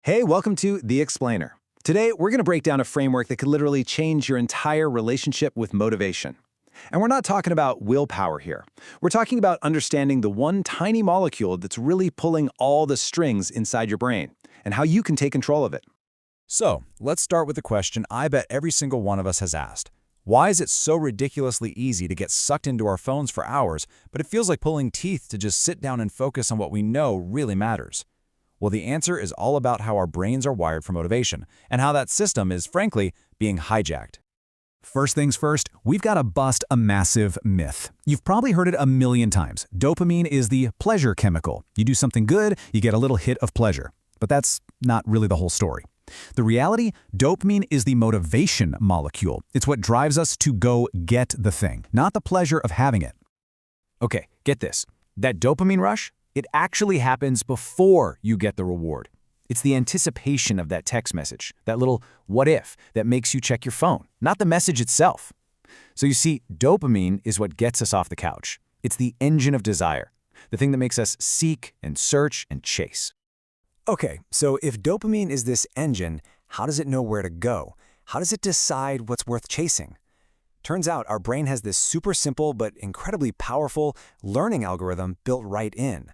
Hey, welcome to The Explainer. Today, we're going to break down a framework that could literally change your entire relationship with motivation. And we're not talking about willpower here. We're talking about understanding the one tiny molecule that's really pulling all the strings inside your brain and how you can take control of it. So, let's start with the question I bet every single one of us has asked. Why is it so ridiculously easy to get sucked into our phones for hours, but it feels like pulling teeth to just sit down and focus on what we know really matters? Well, the answer is all about how our brains are wired for motivation, and how that system is, frankly, being hijacked. First things first, we've got to bust a massive myth. You've probably heard it a million times. Dopamine is the pleasure chemical. You do something good, you get a little hit of pleasure. But that's not really the whole story. The reality, dopamine is the motivation molecule. It's what drives us to go get the thing, not the pleasure of having it. Okay, get this. That dopamine rush? It actually happens before you get the reward. It's the anticipation of that text message, that little what if that makes you check your phone, not the message itself. So you see, dopamine is what gets us off the couch. It's the engine of desire, the thing that makes us seek and search and chase. Okay, so if dopamine is this engine, how does it know where to go? How does it decide what's worth chasing? Turns out our brain has this super simple but incredibly powerful learning algorithm built right in.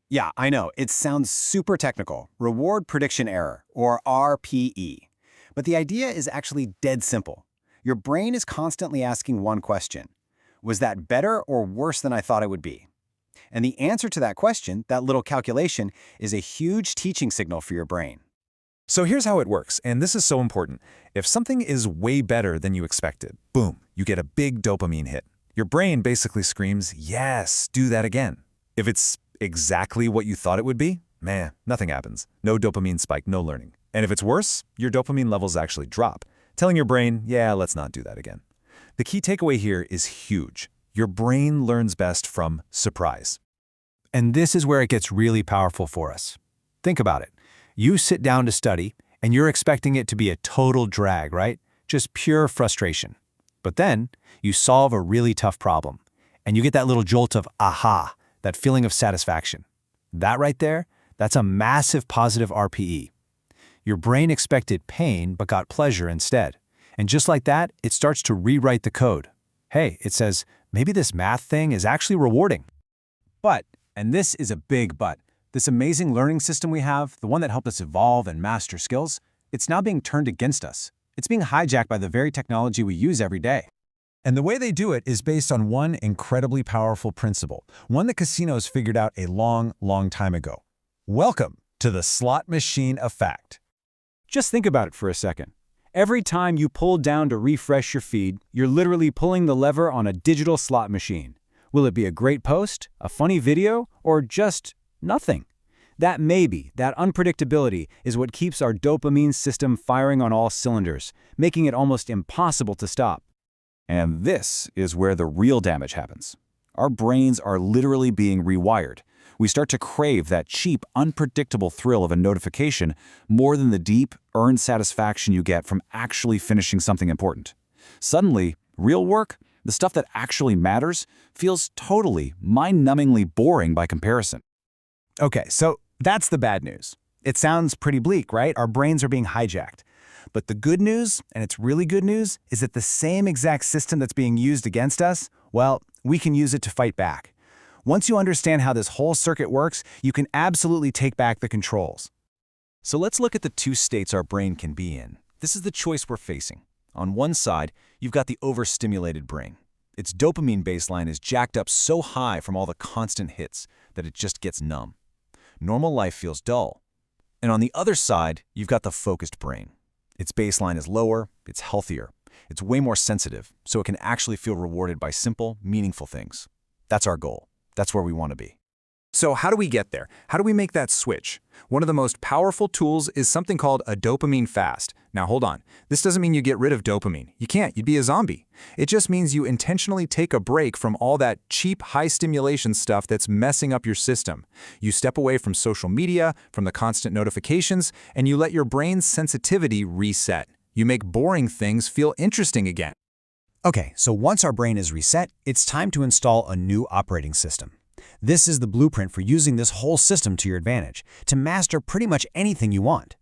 Yeah, I know, it sounds super technical, reward prediction error, or RPE. But the idea is actually dead simple. Your brain is constantly asking one question. Was that better or worse than I thought it would be? And the answer to that question, that little calculation, is a huge teaching signal for your brain. So here's how it works, and this is so important. If something is way better than you expected, boom, you get a big dopamine hit. Your brain basically screams, yes, do that again. If it's exactly what you thought it would be, man, nothing happens. No dopamine spike, no learning. And if it's worse, your dopamine levels actually drop, telling your brain, yeah, let's not do that again. The key takeaway here is huge. Your brain learns best from surprise. And this is where it gets really powerful for us. Think about it. You sit down to study, and you're expecting it to be a total drag, right? Just pure frustration. But then, you solve a really tough problem, and you get that little jolt of aha, that feeling of satisfaction. That right there, that's a massive positive RPE. Your brain expected pain but got pleasure instead. And just like that, it starts to rewrite the code. Hey, it says, maybe this math thing is actually rewarding. But, and this is a big but, this amazing learning system we have, the one that helped us evolve and master skills, it's now being turned against us. It's being hijacked by the very technology we use every day. And the way they do it is based on one incredibly powerful principle, one that casinos figured out a long, long time ago. Welcome to the slot machine effect. Just think about it for a second. Every time you pull down to refresh your feed, you're literally pulling the lever on a digital slot machine. Will it be a great post, a funny video, or just nothing? That maybe, that unpredictability, is what keeps our dopamine system firing on all cylinders, making it almost impossible to stop. And this is where the real damage happens. Our brains are literally being rewired. We start to crave that cheap, unpredictable thrill of a notification more than the deep, earned satisfaction you get from actually finishing something important. Suddenly, real work, the stuff that actually matters, feels totally, mind-numbingly boring by comparison. Okay, so that's the bad news. It sounds pretty bleak, right? Our brains are being hijacked. But the good news, and it's really good news, is that the same exact system that's being used against us, well, we can use it to fight back. Once you understand how this whole circuit works, you can absolutely take back the controls. So let's look at the two states our brain can be in. This is the choice we're facing. On one side, you've got the overstimulated brain. Its dopamine baseline is jacked up so high from all the constant hits that it just gets numb. Normal life feels dull. And on the other side, you've got the focused brain. Its baseline is lower, it's healthier, it's way more sensitive, so it can actually feel rewarded by simple, meaningful things. That's our goal. That's where we want to be. So how do we get there? How do we make that switch? One of the most powerful tools is something called a dopamine fast. Now hold on, this doesn't mean you get rid of dopamine. You can't, you'd be a zombie. It just means you intentionally take a break from all that cheap, high-stimulation stuff that's messing up your system. You step away from social media, from the constant notifications, and you let your brain's sensitivity reset. You make boring things feel interesting again. Okay, so once our brain is reset, it's time to install a new operating system. This is the blueprint for using this whole system to your advantage, to master pretty much anything you want.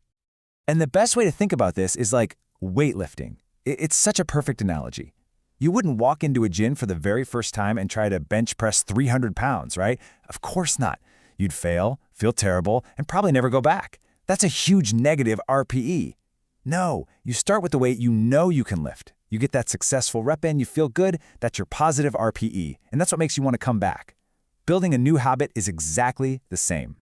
And the best way to think about this is like weightlifting. It's such a perfect analogy. You wouldn't walk into a gym for the very first time and try to bench press 300 pounds, right? Of course not. You'd fail, feel terrible, and probably never go back. That's a huge negative RPE. No, you start with the weight you know you can lift. You get that successful rep in, you feel good, that's your positive RPE, and that's what makes you want to come back. Building a new habit is exactly the same.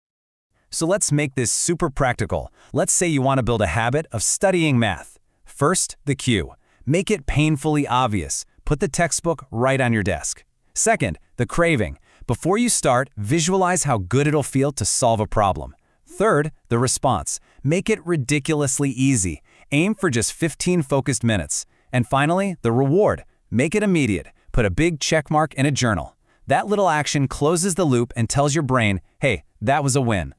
So let's make this super practical. Let's say you want to build a habit of studying math. First, the cue. Make it painfully obvious. Put the textbook right on your desk. Second, the craving. Before you start, visualize how good it'll feel to solve a problem. Third, the response. Make it ridiculously easy. Aim for just 15 focused minutes. And finally, the reward. Make it immediate. Put a big check mark in a journal. That little action closes the loop and tells your brain, hey, that was a win.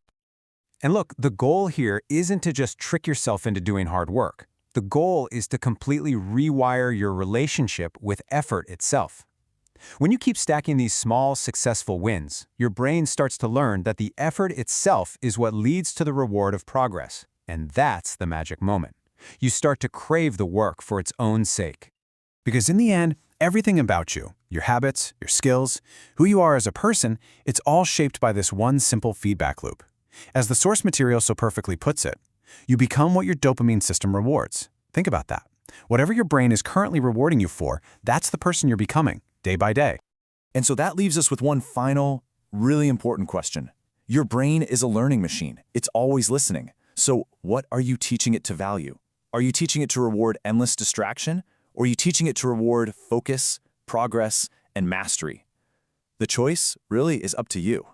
And look, the goal here isn't to just trick yourself into doing hard work. The goal is to completely rewire your relationship with effort itself. When you keep stacking these small, successful wins, your brain starts to learn that the effort itself is what leads to the reward of progress. And that's the magic moment. You start to crave the work for its own sake. Because in the end, everything about you, your habits, your skills, who you are as a person, it's all shaped by this one simple feedback loop. As the source material so perfectly puts it, you become what your dopamine system rewards. Think about that. Whatever your brain is currently rewarding you for, that's the person you're becoming, day by day. And so that leaves us with one final, really important question. Your brain is a learning machine. It's always listening. So what are you teaching it to value? Are you teaching it to reward endless distraction? Or are you teaching it to reward focus, progress, and mastery? The choice really is up to you.